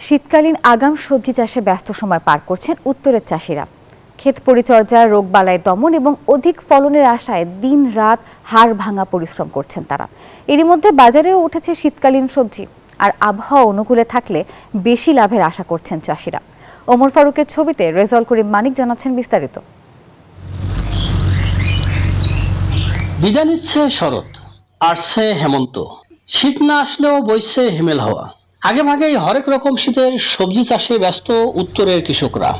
শীতকালীন আগাম সবজি চাষে ব্যস্ত সময় পার করছেন উত্তরের চাষিরা। ক্ষেত পরিচর্যা, রোগবালাই দমন এবং অধিক ফলনের আশায় দিন রাত হাড় ভাঙা পরিশ্রম করছেন তারা। এরই মধ্যে বাজারেও উঠেছে শীতকালীন সবজি, আর আবহাওয়া অনুকূলে থাকলে বেশি লাভের আশা করছেন চাষিরা। ওমর ফারুকের ছবিতে রেজাউল করিম মানিক জানাচ্ছেন বিস্তারিত। বিদায় নিচ্ছে শরৎ, আসছে হেমন্ত। শীত না আসলেও বইছে হিমেল হাওয়া। আগে ভাগেই হরেক রকম শীতের সবজি চাষে ব্যস্ত উত্তরের কৃষকরা।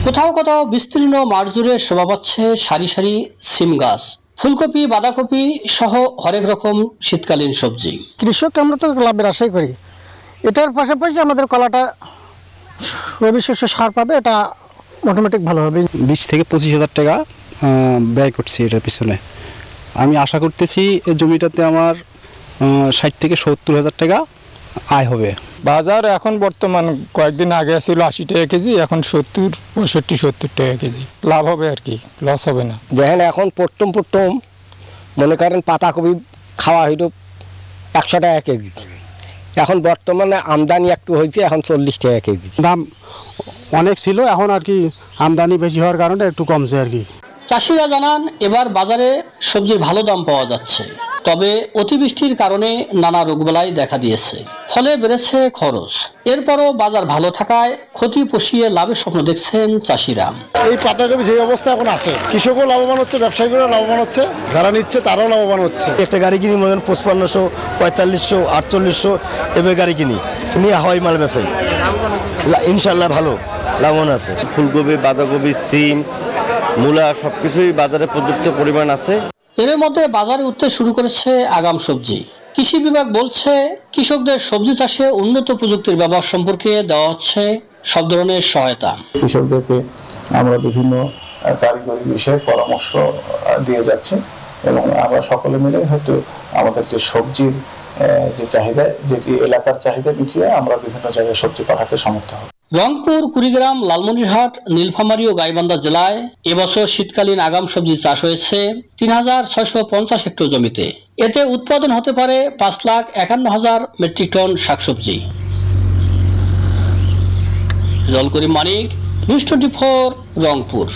কোথাও কোথাও বিস্তীর্ণ মাঠ জুড়ে শোভা পাচ্ছে সারি সারি সিম গাছ, ফুলকপি, বাঁধাকপি সহ হরেক রকম শীতকালীন সবজি। কৃষক আমরা তো লাভের আশাই করি। এটার পাশাপাশি আমাদের কলাটা রবি শস্য সার পাবে, এটা অটোমেটিক ভালো হবে। 20 থেকে 25,000 টাকা ব্যয় করছি এটার পিছনে। আমি আশা করতেছি এই জমিটাতে আমার 60 থেকে 70,000 টাকা আয় হবে। বাজার এখন বর্তমান কয়েকদিন আগে ছিল 80 টাকা কেজি, এখন 70 টাকা কেজি। লাভ হবে আর কি, লস হবে না। দেখেন এখন প্রথম মনে করেন পাতাকপি খাওয়া হইল 100 টাকা কেজি, এখন বর্তমানে আমদানি একটু হয়েছে, এখন 40 টাকা কেজি। দাম অনেক ছিল, এখন আর কি আমদানি বেশি হওয়ার কারণে একটু কমছে আর কি। চাষিরা জানান এবার বাজারে সবজির ভালো দাম পাওয়া যাচ্ছে, তবে অতিবৃষ্টির কারণে নানা রোগবালাই দেখা দিয়েছে, ফলে বেড়েছে খরচ। এরপরও বাজার ভালো থাকায় ক্ষতি পুষিয়ে লাভের স্বপ্ন দেখছেন চাষিরা। এই পাতাকপি যে অবস্থা এখন আছে, কৃষকও লাভবান হচ্ছে, ব্যবসায়ীরাও লাভবান হচ্ছে, যারা নিচ্ছে তারাও লাভবান হচ্ছে। একটা গাড়ি কিনি মনে 5500, 4500, 4800 এভাবে গাড়ি কিনি, নিয়ে হয় মাল বেচাই, ইনশাল্লাহ ভালো লাভবান আছে। ফুলকপি, বাঁধাকপি, সিম, মূলা সবকিছুই বাজারে পর্যাপ্ত পরিমাণ আছে। এর মধ্যে বাজারে উঠতে শুরু করেছে আগাম সবজি। কৃষি বিভাগ বলছে কৃষকদের সবজি চাষে উন্নত প্রযুক্তির ব্যবহার সম্পর্কে দেওয়া হচ্ছে সব ধরনের সহায়তা। কৃষকদেরকে আমরা বিভিন্ন কারিগরি বিষয়ে পরামর্শ দিয়ে যাচ্ছি এবং আমরা সকলে মিলে হয়তো আমাদের যে সবজির যে চাহিদা, যেটি এলাকার চাহিদা মিটিয়ে আমরা বিভিন্ন জায়গায় সবজি পাঠাতে সমর্থ হব। রংপুর, কুড়িগ্রাম, লালমনিরহাট, নীলফামারী ও গাইবান্ধা জেলায় এবছর শীতকালীন আগাম সবজি চাষ হয়েছে 3650 হেক্টর জমিতে। এতে উৎপাদন হতে পারে 5,51,000 মেট্রিক টন শাকসবজি। রেজাউল করিম মানিক, নিউজ 24, রংপুর।